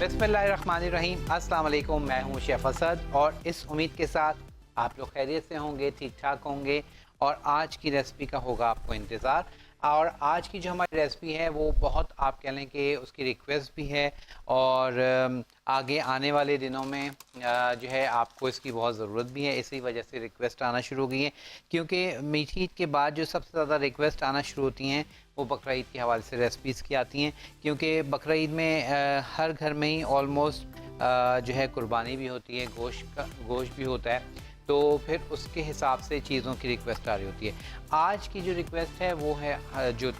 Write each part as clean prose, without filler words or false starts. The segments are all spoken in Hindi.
बिस्मिल्लाहिर्रहमानिर्रहीम। अस्सलाम वालेकुम। मैं हूं शेफ असद और इस उम्मीद के साथ आप लोग खैरियत से होंगे, ठीक ठाक होंगे और आज की रेसिपी का होगा आपको इंतज़ार। और आज की जो हमारी रेसिपी है वो बहुत आप कह लें कि उसकी रिक्वेस्ट भी है और आगे आने वाले दिनों में जो है आपको इसकी बहुत ज़रूरत भी है। इसी वजह से रिक्वेस्ट आना शुरू हो गई है, क्योंकि मीठी ईद के बाद जो सबसे ज़्यादा रिक्वेस्ट आना शुरू होती हैं वो बकरा ईद के हवाले से रेसिपीज़ की आती हैं, क्योंकि बकरा ईद में हर घर में ही ऑलमोस्ट जो है कुर्बानी भी होती है, गोश्त भी होता है, तो फिर उसके हिसाब से चीज़ों की रिक्वेस्ट आ रही होती है। आज की जो रिक्वेस्ट है वो है जो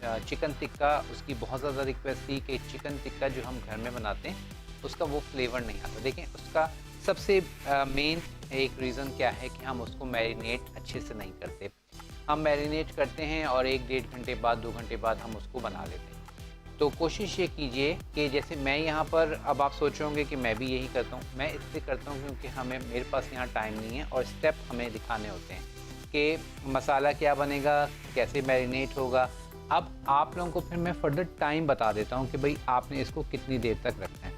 चिकन टिक्का, उसकी बहुत ज़्यादा रिक्वेस्ट थी कि चिकन टिक्का जो हम घर में बनाते हैं उसका वो फ्लेवर नहीं आता। देखें, उसका सबसे मेन एक रीज़न क्या है कि हम उसको मैरिनेट अच्छे से नहीं करते। हम मैरिनेट करते हैं और 1-1.5 घंटे बाद, 2 घंटे बाद हम उसको बना लेते हैं। तो कोशिश ये कीजिए कि जैसे मैं यहाँ पर, अब आप सोच रहे होंगे कि मैं भी यही करता हूँ, मैं इसलिए करता हूँ क्योंकि मेरे पास यहाँ टाइम नहीं है और स्टेप हमें दिखाने होते हैं कि मसाला क्या बनेगा, कैसे मैरिनेट होगा। अब आप लोगों को फिर मैं फर्दर टाइम बता देता हूँ कि भाई आपने इसको कितनी देर तक रखना है।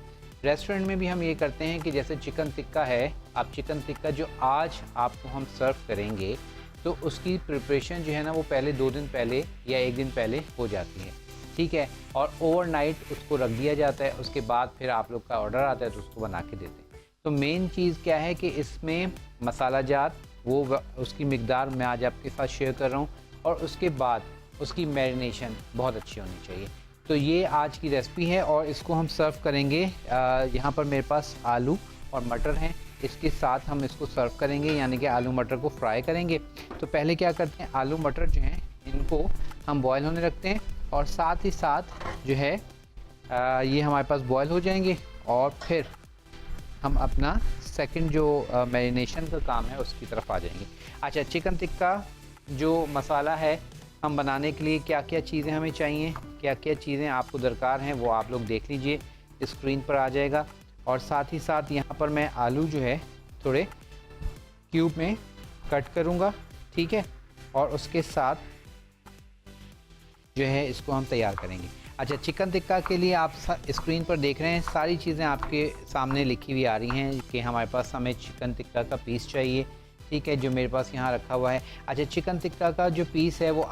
रेस्टोरेंट में भी हम ये करते हैं कि जैसे चिकन टिक्का है, आप चिकन टिक्का जो आज आपको हम सर्व करेंगे तो उसकी प्रिपरेशन जो है ना वो पहले 2 दिन पहले या 1 दिन पहले हो जाती है, ठीक है, और ओवरनाइट उसको रख दिया जाता है। उसके बाद फिर आप लोग का ऑर्डर आता है तो उसको बना के देते हैं। तो मेन चीज़ क्या है कि इसमें मसाला जात वो उसकी मिकदार मैं आज आपके साथ शेयर कर रहा हूँ और उसके बाद उसकी मैरिनेशन बहुत अच्छी होनी चाहिए। तो ये आज की रेसिपी है और इसको हम सर्व करेंगे। यहाँ पर मेरे पास आलू और मटर हैं, इसके साथ हम इसको सर्व करेंगे, यानी कि आलू मटर को फ्राई करेंगे। तो पहले क्या करते हैं, आलू मटर जो हैं इनको हम बॉयल होने रखते हैं और साथ ही साथ जो है ये हमारे पास बॉयल हो जाएंगे और फिर हम अपना सेकंड जो मैरिनेशन का काम है उसकी तरफ आ जाएंगे। अच्छा, चिकन टिक्का जो मसाला है हम बनाने के लिए क्या क्या चीज़ें हमें चाहिए, क्या क्या चीज़ें आपको दरकार हैं, वो आप लोग देख लीजिए, स्क्रीन पर आ जाएगा। और साथ ही साथ यहाँ पर मैं आलू जो है थोड़े क्यूब में कट करूँगा, ठीक है, और उसके साथ जो है इसको हम तैयार करेंगे। अच्छा, चिकन टिक्का के लिए आप स्क्रीन पर देख रहे हैं सारी चीज़ें आपके सामने लिखी हुई आ रही हैं कि हमारे पास हमें चिकन टिक्का का पीस चाहिए, ठीक है, जो मेरे पास यहाँ रखा हुआ है। अच्छा, चिकन टिक्का का जो पीस है वो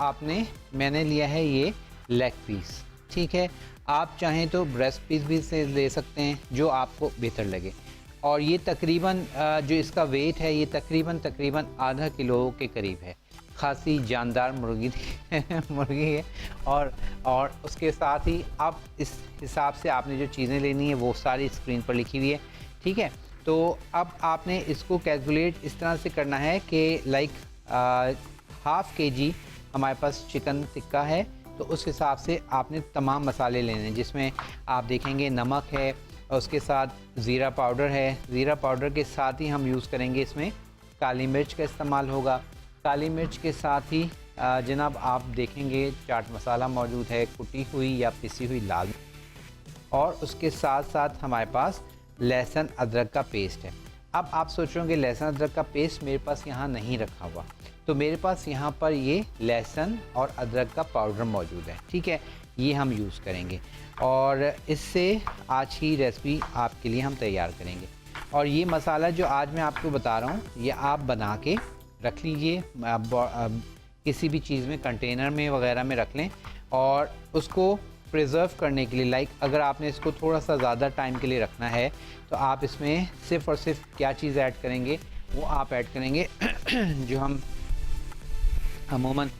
मैंने लिया है ये लेग पीस, ठीक है, आप चाहें तो ब्रेस्ट पीस भी से ले सकते हैं, जो आपको बेहतर लगे। और ये तकरीबन जो इसका वेट है ये तकरीबन आधा किलो के करीब है। खासी जानदार मुर्गी है और उसके साथ ही आप इस हिसाब से आपने जो चीज़ें लेनी है वो सारी स्क्रीन पर लिखी हुई है, ठीक है। तो अब आपने इसको कैलकुलेट इस तरह से करना है कि लाइक ½ kg हमारे पास चिकन टिक्का है, तो उस हिसाब से आपने तमाम मसाले लेने हैं, जिसमें आप देखेंगे नमक है और उसके साथ ज़ीरा पाउडर है। ज़ीरा पाउडर के साथ ही हम यूज़ करेंगे इसमें काली मिर्च का इस्तेमाल होगा। काली मिर्च के साथ ही जनाब आप देखेंगे चाट मसाला मौजूद है, कुटी हुई या पिसी हुई लाल, और उसके साथ साथ हमारे पास लहसुन अदरक का पेस्ट है। अब आप सोच रहे होंगे लहसुन अदरक का पेस्ट मेरे पास यहाँ नहीं रखा हुआ, तो मेरे पास यहाँ पर ये लहसुन और अदरक का पाउडर मौजूद है, ठीक है, ये हम यूज़ करेंगे और इससे आज की रेसिपी आपके लिए हम तैयार करेंगे। और ये मसाला जो आज मैं आपको बता रहा हूँ ये आप बना के रख लीजिए, किसी भी चीज़ में, कंटेनर में वगैरह में रख लें और उसको प्रिज़र्व करने के लिए, लाइक अगर आपने इसको थोड़ा सा ज़्यादा टाइम के लिए रखना है तो आप इसमें सिर्फ़ और सिर्फ क्या चीज़ ऐड करेंगे, वो आप ऐड करेंगे जो हम अमूमन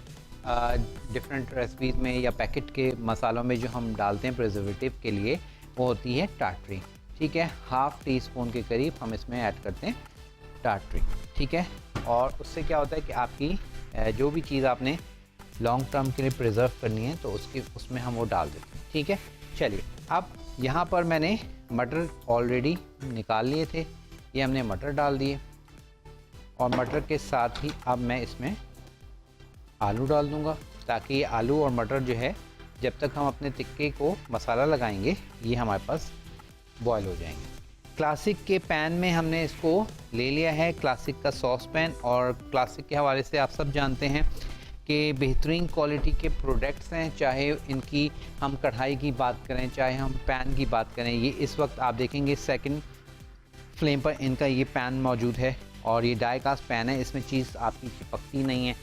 डिफरेंट रेसिपीज़ में या पैकेट के मसालों में जो हम डालते हैं प्रिजर्वेटिव के लिए, वो होती है टाटरी, ठीक है। ½ टीस्पून के करीब हम इसमें ऐड करते हैं टाटरी, ठीक है। और उससे क्या होता है कि आपकी जो भी चीज़ आपने लॉन्ग टर्म के लिए प्रिजर्व करनी है तो उसमें हम वो डाल देते हैं, ठीक है। चलिए, अब यहाँ पर मैंने मटर ऑलरेडी निकाल लिए थे, ये हमने मटर डाल दिए और मटर के साथ ही अब मैं इसमें आलू डाल दूँगा, ताकि ये आलू और मटर जो है जब तक हम अपने टिक्के को मसाला लगाएंगे ये हमारे पास बॉयल हो जाएंगे। क्लासिक के पैन में हमने इसको ले लिया है, क्लासिक का सॉस पैन, और क्लासिक के हवाले से आप सब जानते हैं कि बेहतरीन क्वालिटी के प्रोडक्ट्स हैं, चाहे इनकी हम कढ़ाई की बात करें, चाहे हम पैन की बात करें। ये इस वक्त आप देखेंगे सेकंड फ्लेम पर इनका ये पैन मौजूद है और ये डाई कास्ट पैन है, इसमें चीज़ आपकी चिपकती नहीं है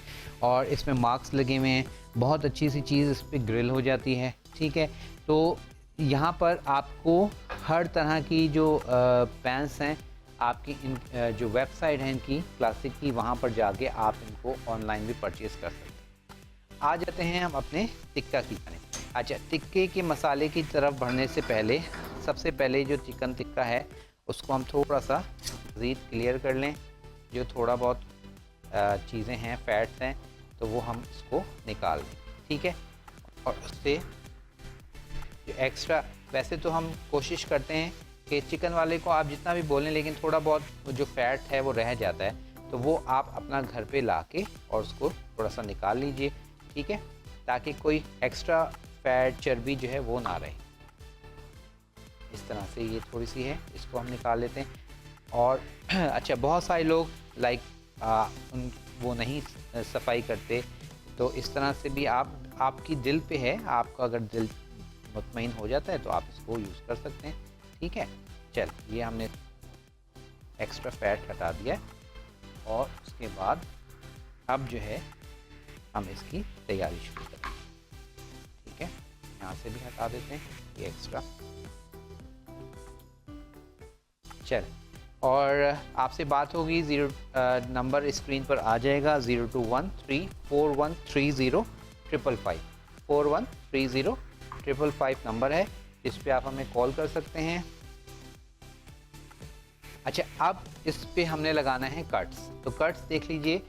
और इसमें मार्क्स लगे हुए हैं। बहुत अच्छी सी चीज़ इस पर ग्रिल हो जाती है, ठीक है। तो यहाँ पर आपको हर तरह की जो पैंस हैं आपकी इन जो वेबसाइट है इनकी क्लासिक की, वहाँ पर जाके आप इनको ऑनलाइन भी परचेज़ कर सकते हैं। आ जाते हैं हम अपने टिक्का की जानिब। अच्छा, टिक्के के मसाले की तरफ बढ़ने से पहले सबसे पहले जो चिकन टिक्का है उसको हम थोड़ा सा मज़ीद क्लियर कर लें। जो थोड़ा बहुत चीज़ें हैं, फैट्स हैं, तो वो हम इसको निकाल लें, ठीक है। और उससे जो एक्स्ट्रा, वैसे तो हम कोशिश करते हैं कि चिकन वाले को आप जितना भी बोलें, लेकिन थोड़ा बहुत जो फैट है वो रह जाता है, तो वो आप अपना घर पे लाके और उसको थोड़ा सा निकाल लीजिए, ठीक है, ताकि कोई एक्स्ट्रा फैट चर्बी जो है वो ना रहे। इस तरह से ये थोड़ी सी है, इसको हम निकाल लेते हैं। और अच्छा, बहुत सारे लोग वो नहीं सफाई करते, तो इस तरह से भी आपकी दिल पे है, आपका अगर दिल मुतमईन हो जाता है तो आप इसको यूज़ कर सकते हैं, ठीक है। चल, ये हमने एक्स्ट्रा फैट हटा दिया है और उसके बाद अब जो है हम इसकी तैयारी शुरू करें, ठीक है। यहाँ से भी हटा देते हैं ये एक्स्ट्रा। चल, और आपसे बात होगी, नंबर स्क्रीन पर आ जाएगा 0213413055 413055 नंबर है, इस पे आप हमें कॉल कर सकते हैं। अच्छा, अब इस पे हमने लगाना है कट्स। तो कट्स देख लीजिए,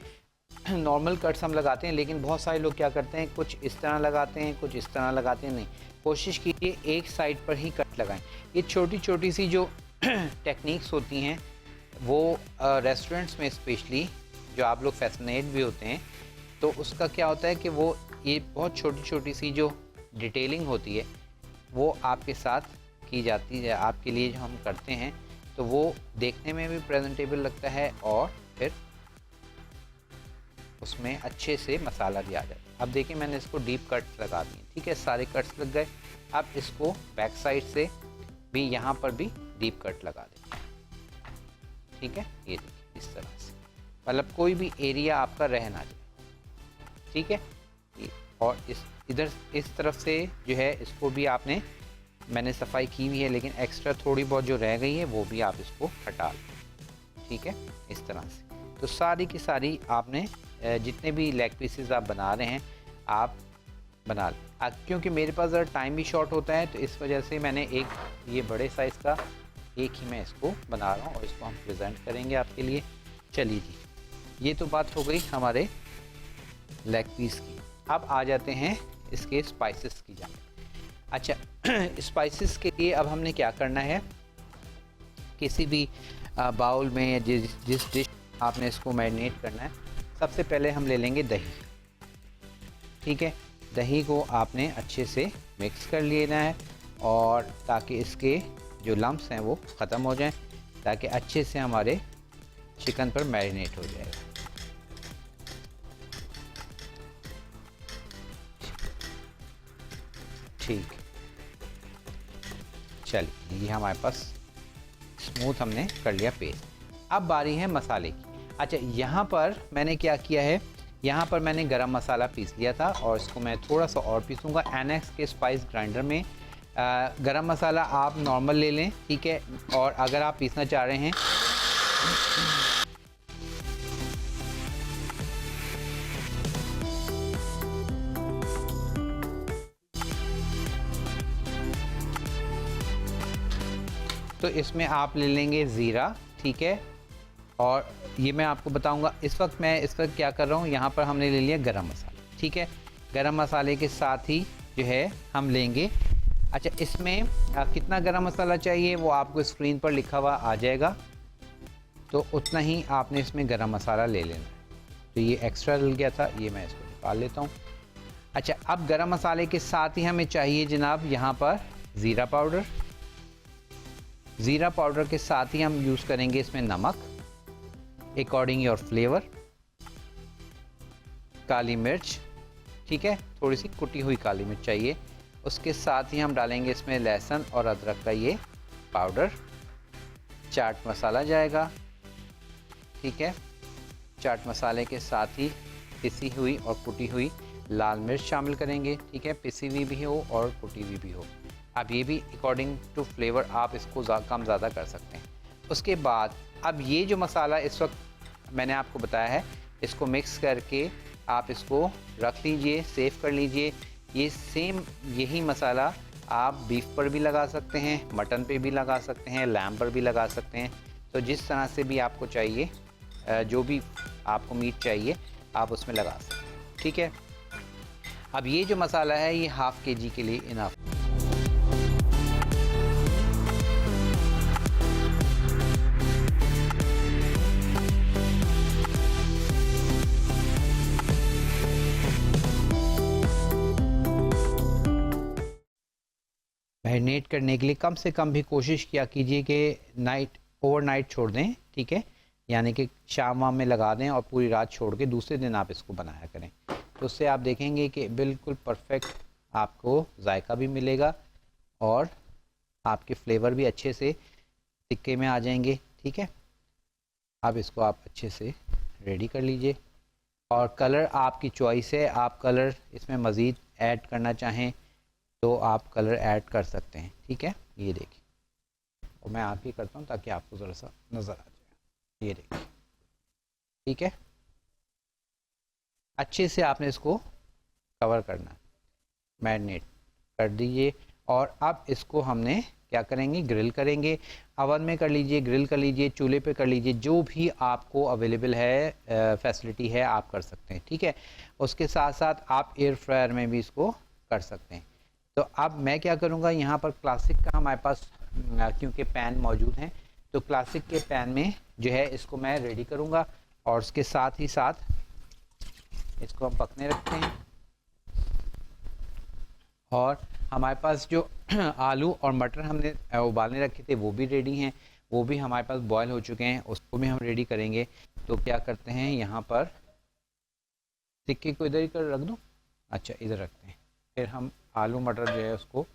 नॉर्मल कट्स हम लगाते हैं, लेकिन बहुत सारे लोग क्या करते हैं, कुछ इस तरह लगाते हैं, कुछ इस तरह लगाते हैं। नहीं, कोशिश कीजिए एक साइड पर ही कट लगाएं। ये छोटी छोटी सी जो टेक्निक्स होती हैं वो रेस्टोरेंट्स में स्पेशली, जो आप लोग फैसिनेट भी होते हैं, तो उसका क्या होता है कि वो ये बहुत छोटी छोटी सी जो डिटेलिंग होती है वो आपके साथ की जाती है, आपके लिए जो हम करते हैं, तो वो देखने में भी प्रेजेंटेबल लगता है और फिर उसमें अच्छे से मसाला भी आ जाता है। अब देखिए, मैंने इसको डीप कट्स लगा दिए, ठीक है, सारे कट्स लग गए। अब इसको बैक साइड से भी यहाँ पर भी डीप कट लगा दें, ठीक है। ये देखिए इस तरह से, मतलब कोई भी एरिया आपका रह ना जाए, ठीक है। और इधर इस तरफ से जो है इसको भी मैंने सफाई की हुई है, लेकिन एक्स्ट्रा थोड़ी बहुत जो रह गई है वो भी आप इसको हटा लें, ठीक है, इस तरह से। तो सारी की सारी आपने जितने भी लेग पीसेस आप बना रहे हैं आप बना लें। क्योंकि मेरे पास ज़रा टाइम भी शॉर्ट होता है, तो इस वजह से मैंने एक ये बड़े साइज़ का एक ही मैं इसको बना रहा हूँ और इसको हम प्रेजेंट करेंगे आपके लिए। चलिए जी, ये तो बात हो गई हमारे लेग पीस की। अब आ जाते हैं इसके स्पाइसेस की जानिब। अच्छा, स्पाइसेस के लिए अब हमने क्या करना है, किसी भी बाउल में जिस डिश आपने इसको मैरिनेट करना है, सबसे पहले हम ले लेंगे दही, ठीक है। दही को आपने अच्छे से मिक्स कर लेना है और ताकि इसके जो लम्प्स हैं वो ख़त्म हो जाएं, ताकि अच्छे से हमारे चिकन पर मैरिनेट हो जाएगा। ठीक, चलिए, ये हमारे पास स्मूथ हमने कर लिया पेस्ट। अब बारी है मसाले की। अच्छा, यहाँ पर मैंने क्या किया है, यहाँ पर मैंने गरम मसाला पीस लिया था और इसको मैं थोड़ा सा और पीसूँगा एनेक्स के स्पाइस ग्राइंडर में। गरम मसाला आप नॉर्मल ले लें, ठीक है, और अगर आप पीसना चाह रहे हैं तो इसमें आप ले लेंगे ज़ीरा, ठीक है। और ये मैं आपको बताऊंगा, इस वक्त क्या कर रहा हूँ, यहाँ पर हमने ले लिया गरम मसाला, ठीक है। गरम मसाले के साथ ही जो है हम लेंगे, अच्छा, इसमें कितना गरम मसाला चाहिए वो आपको स्क्रीन पर लिखा हुआ आ जाएगा, तो उतना ही आपने इसमें गरम मसाला ले लेना है। तो ये एक्स्ट्रा डल गया था, ये मैं इसको निकाल लेता हूँ। अच्छा, अब गरम मसाले के साथ ही हमें चाहिए जनाब यहाँ पर ज़ीरा पाउडर। ज़ीरा पाउडर के साथ ही हम यूज़ करेंगे इसमें नमक अकॉर्डिंग योर फ्लेवर, काली मिर्च, ठीक है, थोड़ी सी कुटी हुई काली मिर्च चाहिए। उसके साथ ही हम डालेंगे इसमें लहसुन और अदरक का ये पाउडर। चाट मसाला जाएगा, ठीक है। चाट मसाले के साथ ही पिसी हुई और कुटी हुई लाल मिर्च शामिल करेंगे, ठीक है, पिसी हुई भी हो और कुटी हुई भी हो। अब ये भी अकॉर्डिंग टू फ्लेवर आप इसको कम ज़्यादा कर सकते हैं। उसके बाद अब ये जो मसाला इस वक्त मैंने आपको बताया है, इसको मिक्स करके आप इसको रख लीजिए, सेव कर लीजिए। ये सेम यही मसाला आप बीफ पर भी लगा सकते हैं, मटन पे भी लगा सकते हैं, लैम पर भी लगा सकते हैं। तो जिस तरह से भी आपको चाहिए, जो भी आपको मीट चाहिए आप उसमें लगा सकते हैं, ठीक है। अब ये जो मसाला है ये हाफ़ केजी के लिए इनफ। मैरिनेट करने के लिए कम से कम भी कोशिश किया कीजिए कि ओवरनाइट छोड़ दें, ठीक है, यानी कि शाम में लगा दें और पूरी रात छोड़ के दूसरे दिन आप इसको बनाया करें। तो उससे आप देखेंगे कि बिल्कुल परफेक्ट आपको जायका भी मिलेगा और आपके फ्लेवर भी अच्छे से टिक्के में आ जाएंगे, ठीक है। अब इसको आप अच्छे से रेडी कर लीजिए और कलर आपकी चॉइस है, आप कलर इसमें मज़ीद ऐड करना चाहें तो आप कलर ऐड कर सकते हैं, ठीक है। ये देखिए, और मैं आप ही करता हूँ ताकि आपको ज़रा सा नज़र आ जाए। ये देखिए, ठीक है, अच्छे से आपने इसको कवर करना, मैरिनेट कर दीजिए। और अब इसको हमने क्या करेंगे, ग्रिल करेंगे। अवन में कर लीजिए, ग्रिल कर लीजिए, चूल्हे पे कर लीजिए, जो भी आपको अवेलेबल है फैसिलिटी है आप कर सकते हैं, ठीक है। उसके साथ साथ आप एयर फ्रायर में भी इसको कर सकते हैं। तो अब मैं क्या करूँगा, यहाँ पर क्लासिक का हमारे पास क्योंकि पैन मौजूद हैं, तो क्लासिक के पैन में जो है इसको मैं रेडी करूँगा और उसके साथ ही साथ इसको हम पकने रखते हैं। और हमारे पास जो आलू और मटर हमने उबालने रखे थे वो भी रेडी हैं, वो भी हमारे पास बॉयल हो चुके हैं, उसको भी हम रेडी करेंगे। तो क्या करते हैं, यहाँ पर टिक्के को इधर ही कर रख दूँ, अच्छा इधर रखते हैं, फिर हम आलू मटर जो है उसको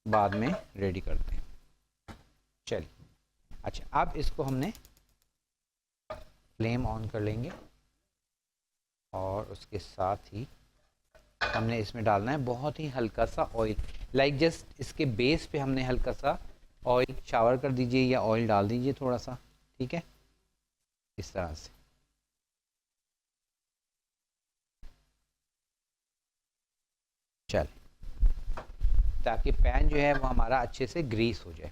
बाद में रेडी करते हैं। चलिए, अच्छा अब इसको हमने फ्लेम ऑन कर लेंगे और उसके साथ ही हमने इसमें डालना है बहुत ही हल्का सा ऑयल, लाइक जस्ट इसके बेस पे हमने हल्का सा ऑयल शावर कर दीजिए या ऑयल डाल दीजिए थोड़ा सा, ठीक है, इस तरह से। चल, ताकि पैन जो है वो हमारा अच्छे से ग्रीस हो जाए,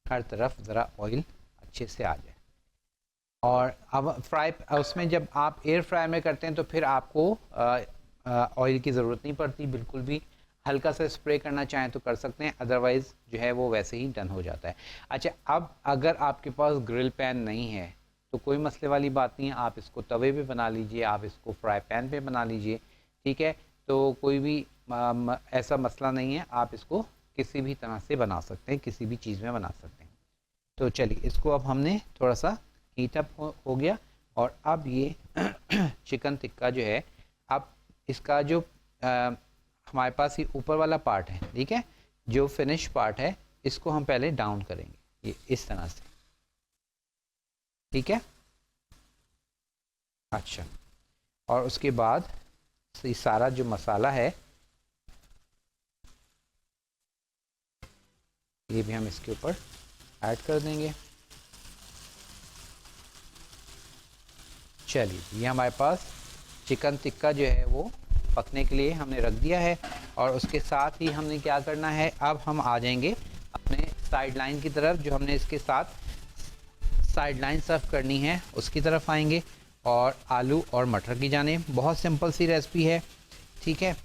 हर तरफ ज़रा ऑयल अच्छे से आ जाए। और अब फ्राई उसमें जब आप एयर फ्राई में करते हैं तो फिर आपको ऑयल की ज़रूरत नहीं पड़ती बिल्कुल भी, हल्का सा स्प्रे करना चाहें तो कर सकते हैं, अदरवाइज़ जो है वो वैसे ही डन हो जाता है। अच्छा, अब अगर आपके पास ग्रिल पैन नहीं है तो कोई मसले वाली बात नहीं है, आप इसको तवे पे बना लीजिए, आप इसको फ्राई पैन पे बना लीजिए, ठीक है। तो कोई भी ऐसा मसला नहीं है, आप इसको किसी भी तरह से बना सकते हैं, किसी भी चीज़ में बना सकते हैं। तो चलिए, इसको अब हमने थोड़ा सा हीट अप हो गया और अब ये चिकन टिक्का जो है, अब इसका जो हमारे पास ये ऊपर वाला पार्ट है, ठीक है, जो फिनिश पार्ट है, इसको हम पहले डाउन करेंगे, ये इस तरह से, ठीक है। अच्छा, और उसके बाद ये सारा जो मसाला है ये भी हम इसके ऊपर ऐड कर देंगे। चलिए, ये हमारे पास चिकन टिक्का जो है वो पकने के लिए हमने रख दिया है और उसके साथ ही हमने क्या करना है, अब हम आ जाएंगे अपने साइड लाइन की तरफ, जो हमने इसके साथ साइड लाइन सर्व करनी है उसकी तरफ आएंगे और आलू और मटर की जानिब। बहुत सिंपल सी रेसिपी है, ठीक है।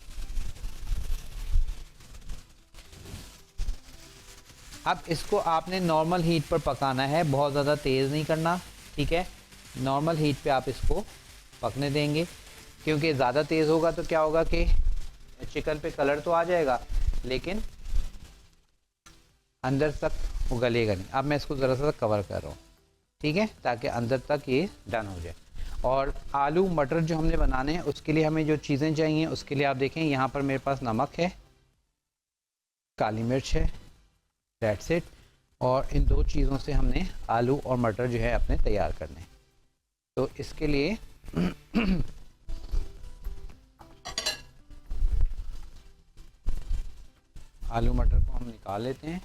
अब इसको आपने नॉर्मल हीट पर पकाना है, बहुत ज़्यादा तेज़ नहीं करना, ठीक है। नॉर्मल हीट पे आप इसको पकने देंगे, क्योंकि ज़्यादा तेज़ होगा तो क्या होगा कि चिकन पे कलर तो आ जाएगा लेकिन अंदर तक वो गलेगा नहीं। अब मैं इसको ज़रा सा कवर कर रहा हूँ, ठीक है, ताकि अंदर तक ये डन हो जाए। और आलू मटर जो हमने बनाने हैं उसके लिए हमें जो चीज़ें चाहिए उसके लिए आप देखें यहाँ पर मेरे पास नमक है, काली मिर्च है, दैट्स इट। और इन दो चीज़ों से हमने आलू और मटर जो है अपने तैयार करने। तो इसके लिए आलू मटर को हम निकाल लेते हैं।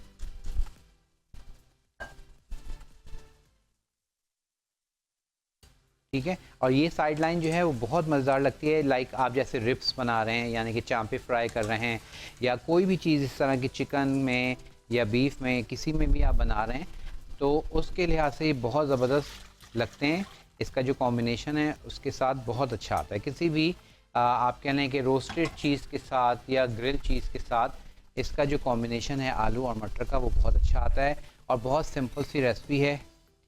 ठीक है, और ये साइड लाइन जो है वो बहुत मज़ेदार लगती है। लाइक आप जैसे रिब्स बना रहे हैं यानी कि चांपे फ्राई कर रहे हैं, या कोई भी चीज़ इस तरह की चिकन में या बीफ में किसी में भी आप बना रहे हैं, तो उसके लिहाज से ये बहुत ज़बरदस्त लगते हैं। इसका जो कॉम्बिनेशन है उसके साथ बहुत अच्छा आता है। किसी भी आप कह लें कि रोस्टेड चीज़ के साथ या ग्रिल चीज़ के साथ इसका जो कॉम्बिनेशन है आलू और मटर का वो बहुत अच्छा आता है, और बहुत सिंपल सी रेसिपी है।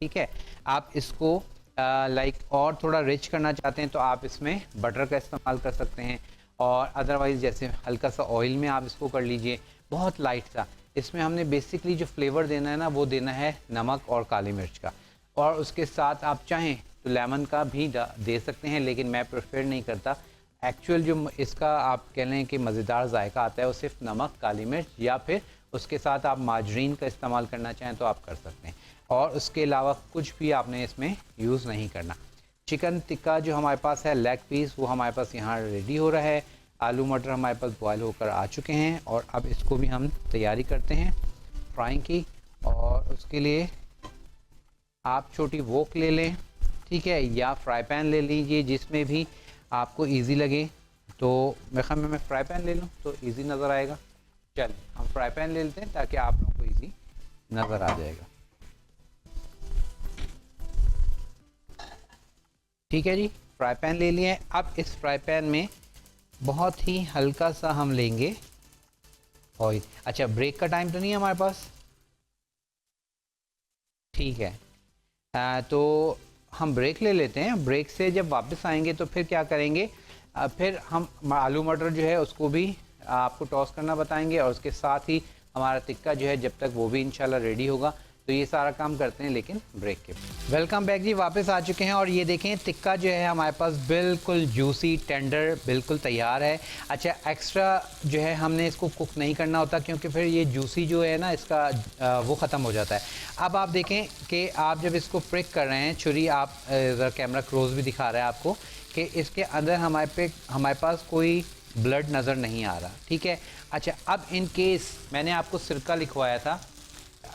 ठीक है, आप इसको लाइक और थोड़ा रिच करना चाहते हैं तो आप इसमें बटर का इस्तेमाल कर सकते हैं, और अदरवाइज़ जैसे हल्का सा ऑयल में आप इसको कर लीजिए, बहुत लाइट सा। इसमें हमने बेसिकली जो फ्लेवर देना है ना वो देना है नमक और काली मिर्च का, और उसके साथ आप चाहें तो लेमन का भी दे सकते हैं, लेकिन मैं प्रेफर नहीं करता। एक्चुअल जो इसका आप कह लें कि मज़ेदार जायका आता है वो सिर्फ नमक, काली मिर्च, या फिर उसके साथ आप माजरीन का इस्तेमाल करना चाहें तो आप कर सकते हैं, और उसके अलावा कुछ भी आपने इसमें यूज़ नहीं करना। चिकन टिक्का जो हमारे पास है लेग पीस वो हमारे पास यहाँ रेडी हो रहा है। आलू मटर हमारे पास बॉयल होकर आ चुके हैं, और अब इसको भी हम तैयारी करते हैं फ्राइंग की। और उसके लिए आप छोटी वोक ले लें, ठीक है, या फ्राई पैन ले लीजिए, जिसमें भी आपको इजी लगे। तो मेरे ख्याल में मैं फ्राई पैन ले लूँ तो इजी नज़र आएगा। चलिए हम फ्राई पैन ले लेते हैं ताकि आप लोगों को इजी नज़र आ जाएगा। ठीक है जी, फ्राई पैन ले लिए। अब इस फ्राई पैन में बहुत ही हल्का सा हम लेंगे ऑयल। अच्छा, ब्रेक का टाइम तो नहीं है हमारे पास? ठीक है, तो हम ब्रेक ले लेते हैं। ब्रेक से जब वापस आएंगे तो फिर क्या करेंगे, फिर हम आलू मटर जो है उसको भी आपको टॉस करना बताएंगे, और उसके साथ ही हमारा टिक्का जो है जब तक वो भी इंशाल्लाह रेडी होगा। तो ये सारा काम करते हैं लेकिन ब्रेक के। वेलकम बैक जी, वापस आ चुके हैं, और ये देखें टिक्का जो है हमारे पास बिल्कुल जूसी टेंडर बिल्कुल तैयार है। अच्छा, एक्स्ट्रा जो है हमने इसको कुक नहीं करना होता, क्योंकि फिर ये जूसी जो है ना इसका वो ख़त्म हो जाता है। अब आप देखें कि आप जब इसको प्रिक कर रहे हैं, छुरी आप कैमरा क्लोज भी दिखा रहा है आपको कि इसके अंदर हमारे पास कोई ब्लड नज़र नहीं आ रहा। ठीक है, अच्छा, अब इन केस मैंने आपको सिरका लिखवाया था।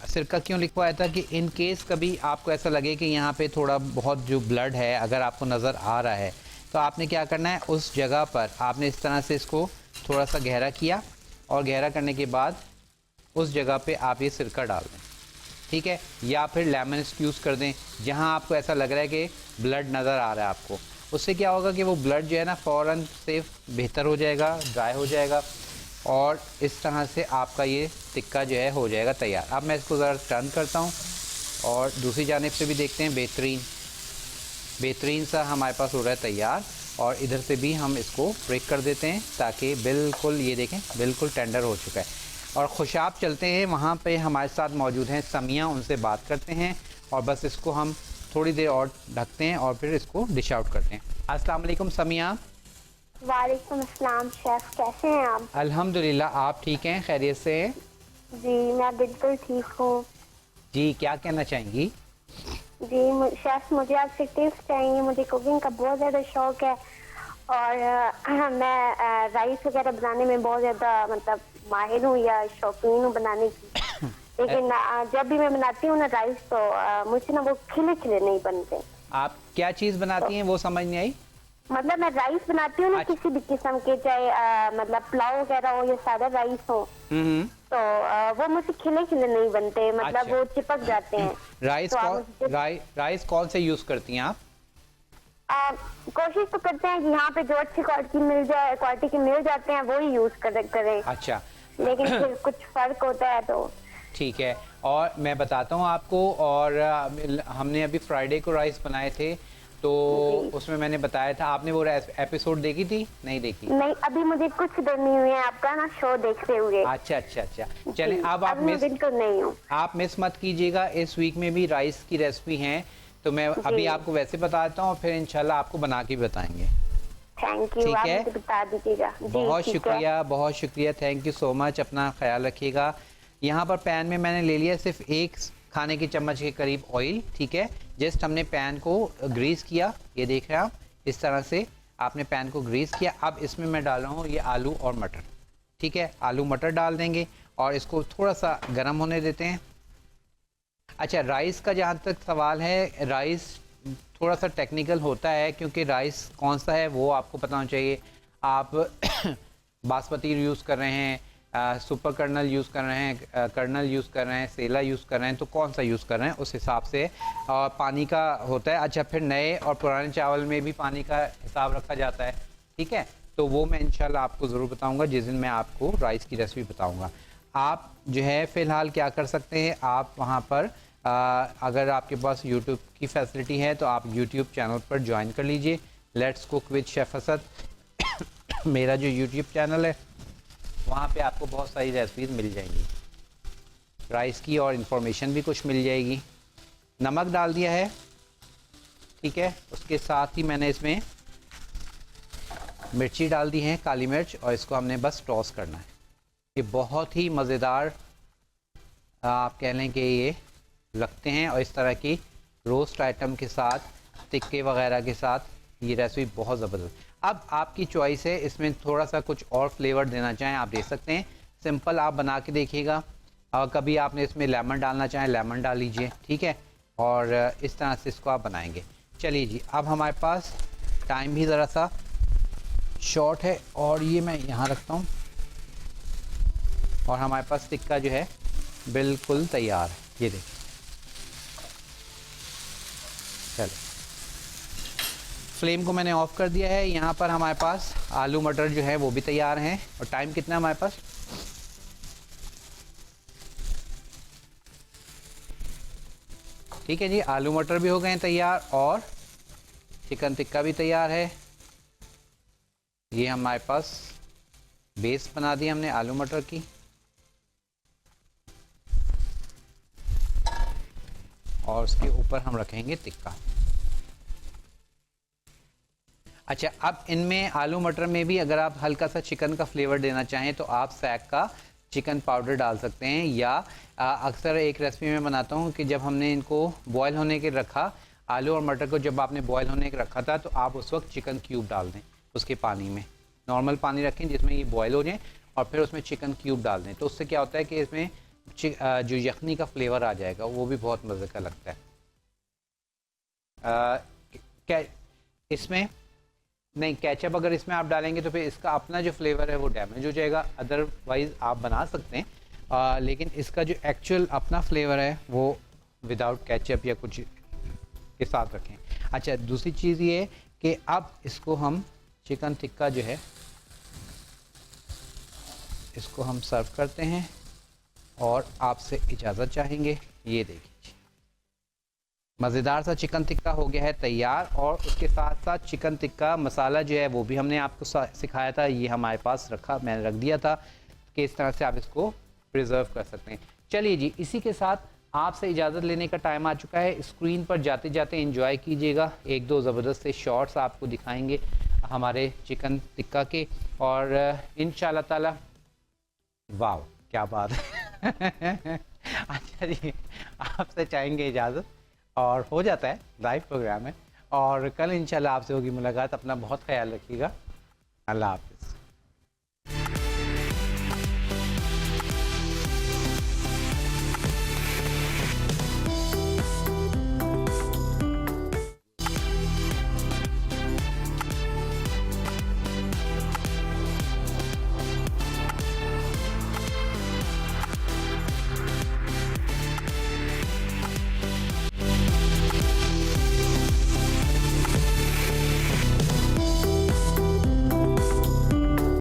सिरका क्यों लिखवाया था कि इन केस कभी आपको ऐसा लगे कि यहाँ पे थोड़ा बहुत जो ब्लड है अगर आपको नज़र आ रहा है, तो आपने क्या करना है, उस जगह पर आपने इस तरह से इसको थोड़ा सा गहरा किया, और गहरा करने के बाद उस जगह पे आप ये सिरका डाल दें। ठीक है, या फिर लेमन यूज़ कर दें जहाँ आपको ऐसा लग रहा है कि ब्लड नज़र आ रहा है आपको। उससे क्या होगा कि वो ब्लड जो है ना फ़ौरन से बेहतर हो जाएगा, ड्राई हो जाएगा, और इस तरह से आपका ये टिक्का जो है हो जाएगा तैयार। अब मैं इसको ज़रा टर्न करता हूँ, और दूसरी जानिब से भी देखते हैं। बेहतरीन सा हमारे पास हो रहा है तैयार, और इधर से भी हम इसको ब्रेक कर देते हैं ताकि बिल्कुल ये देखें बिल्कुल टेंडर हो चुका है। और खुशाब चलते हैं, वहाँ पे हमारे साथ मौजूद हैं समिया, उनसे बात करते हैं, और बस इसको हम थोड़ी देर और ढकते हैं और फिर इसको डिश आउट करते हैं। अस्सलाम वालेकुम समिया। वालेकुम अस्सलाम शेफ, कैसे हैं आप? अल्हम्दुलिल्लाह, आप ठीक हैं, खैरियत से हैं? जी मैं बिल्कुल ठीक हूँ। जी, क्या कहना चाहेंगी? जी शेफ, मुझे आपसे टिप्स चाहिए। मुझे कुकिंग का बहुत ज़्यादा शौक है, और मैं राइस वगैरह बनाने में बहुत ज़्यादा मतलब माहिर हूँ या शौकीन हूँ बनाने की। लेकिन जब भी मैं बनाती हूँ ना राइस, तो मुझसे ना वो खिले खिले नहीं बनते। आप क्या चीज़ बनाती हैं वो समझ नहीं आई? मतलब मैं राइस बनाती हूँ ना किसी भी किस्म के, चाहे मतलब पुलाव वगैरह हो या सादा राइस हो, तो वो मुझसे खिले खिले नहीं बनते, मतलब अच्छा। वो चिपक जाते हैं। राइस कौन से यूज करती हैं आप? कोशिश तो करते हैं कि यहाँ पे जो अच्छी क्वालिटी के मिल जाते हैं वो ही यूज करें। अच्छा, लेकिन फिर कुछ फर्क होता है तो ठीक है। और मैं बताता हूँ आपको, और हमने अभी फ्राइडे को राइस बनाए थे, तो उसमें मैंने बताया था, आपने वो एपिसोड देखी थी? नहीं देखी? नहीं, अभी मुझे कुछ देर नहीं हुए हैं आपका ना शो देखते हुए। अच्छा, चलें, अब आप बिल्कुल नहीं हूँ। आप मिस मत कीजिएगा। इस वीक में भी राइस की रेसिपी हैं, तो मैं अभी जी। आपको वैसे बता देता हूँ और फिर इंशाल्लाह आपको बना के बताएंगे। थैंक यू, ठीक आप है, मुझे बता दीजिएगा। जी, बहुत ठीक है। शुक्रिया, बहुत शुक्रिया, थैंक यू सो मच, अपना ख्याल रखिएगा। यहाँ पर पैन में मैंने ले लिया सिर्फ 1 खाने की चम्मच के करीब ऑयल। ठीक है, जस्ट हमने पैन को ग्रीस किया, ये देख रहे हैं आप, इस तरह से आपने पैन को ग्रीस किया। अब इसमें मैं डाल रहा हूँ ये आलू और मटर। ठीक है, आलू मटर डाल देंगे और इसको थोड़ा सा गर्म होने देते हैं। अच्छा, राइस का जहाँ तक सवाल है, राइस थोड़ा सा टेक्निकल होता है, क्योंकि राइस कौन सा है वो आपको पता होना चाहिए। आप बासमती यूज़ कर रहे हैं, सुपर कर्नल यूज़ कर रहे हैं, कर्नल यूज़ कर रहे हैं, सेला यूज़ कर रहे हैं, तो कौन सा यूज़ कर रहे हैं उस हिसाब से और पानी का होता है। अच्छा, फिर नए और पुराने चावल में भी पानी का हिसाब रखा जाता है। ठीक है, तो वो मैं इंशाल्लाह आपको ज़रूर बताऊंगा जिस दिन मैं आपको राइस की रेसिपी बताऊंगा। आप जो है फ़िलहाल क्या कर सकते हैं, आप वहाँ पर अगर आपके पास यूट्यूब की फैसिलिटी है तो आप यूट्यूब चैनल पर ज्वाइन कर लीजिए, let's cook with chef Asad. मेरा जो यूट्यूब चैनल है वहाँ पे आपको बहुत सारी रेसिपीज़ मिल जाएंगी, राइस की, और इन्फॉर्मेशन भी कुछ मिल जाएगी। नमक डाल दिया है। ठीक है, उसके साथ ही मैंने इसमें मिर्ची डाल दी है, काली मिर्च, और इसको हमने बस टॉस करना है। ये बहुत ही मज़ेदार आप कह लें कि ये लगते हैं, और इस तरह की रोस्ट आइटम के साथ, टिक्के वगैरह के साथ ये रेसिपी बहुत ज़बरदस्त। अब आपकी चॉइस है, इसमें थोड़ा सा कुछ और फ्लेवर देना चाहें आप दे सकते हैं। सिंपल आप बना के देखिएगा, और कभी आपने इसमें लेमन डालना चाहें लेमन डाल लीजिए। ठीक है, और इस तरह से इसको आप बनाएंगे। चलिए जी, अब हमारे पास टाइम भी ज़रा सा शॉर्ट है, और ये मैं यहाँ रखता हूँ, और हमारे पास टिक्का जो है बिल्कुल तैयार है। ये देखिए, चलो फ्लेम को मैंने ऑफ कर दिया है। यहाँ पर हमारे पास आलू मटर जो है वो भी तैयार हैं, और टाइम कितना है हमारे पास, ठीक है जी, आलू मटर भी हो गए हैं तैयार, और चिकन टिक्का भी तैयार है। ये हमारे पास बेस बना दी हमने आलू मटर की, और उसके ऊपर हम रखेंगे टिक्का। अच्छा, अब इनमें आलू मटर में भी अगर आप हल्का सा चिकन का फ्लेवर देना चाहें तो आप सैग का चिकन पाउडर डाल सकते हैं, या अक्सर एक रेसिपी में बनाता हूँ कि जब हमने इनको बॉयल होने के रखा, आलू और मटर को जब आपने बॉयल होने के रखा था, तो आप उस वक्त चिकन क्यूब डाल दें उसके पानी में। नॉर्मल पानी रखें जिसमें ये बॉयल हो जाए, और फिर उसमें चिकन क्यूब डाल दें, तो उससे क्या होता है कि इसमें जो यखनी का फ्लेवर आ जाएगा, वो भी बहुत मज़े का लगता है। क्या इसमें नहीं, केचप अगर इसमें आप डालेंगे तो फिर इसका अपना जो फ्लेवर है वो डैमेज हो जाएगा। अदरवाइज़ आप बना सकते हैं, लेकिन इसका जो एक्चुअल अपना फ्लेवर है वो विदाउट केचप या कुछ के साथ रखें। अच्छा, दूसरी चीज़ ये कि अब इसको हम चिकन टिक्का जो है इसको हम सर्व करते हैं, और आपसे इजाज़त चाहेंगे। ये देखिए, मज़ेदार सा चिकन टिक्का हो गया है तैयार, और उसके साथ साथ चिकन टिक्का मसाला जो है वो भी हमने आपको सिखाया था, ये हमारे पास मैंने रख दिया था कि इस तरह से आप इसको प्रिजर्व कर सकते हैं। चलिए जी, इसी के साथ आपसे इजाज़त लेने का टाइम आ चुका है। स्क्रीन पर जाते जाते एंजॉय कीजिएगा, 1-2 ज़बरदस्त से शॉट्स आपको दिखाएंगे हमारे चिकन टिक्का के, और इंशाल्लाह ताला, वाह क्या बात है। अच्छा जी, आपसे चाहेंगे इजाज़त, और हो जाता है, लाइव प्रोग्राम है, और कल इंशाल्लाह आपसे होगी मुलाकात। अपना बहुत ख्याल रखिएगा, अल्लाह हाफ़िज़।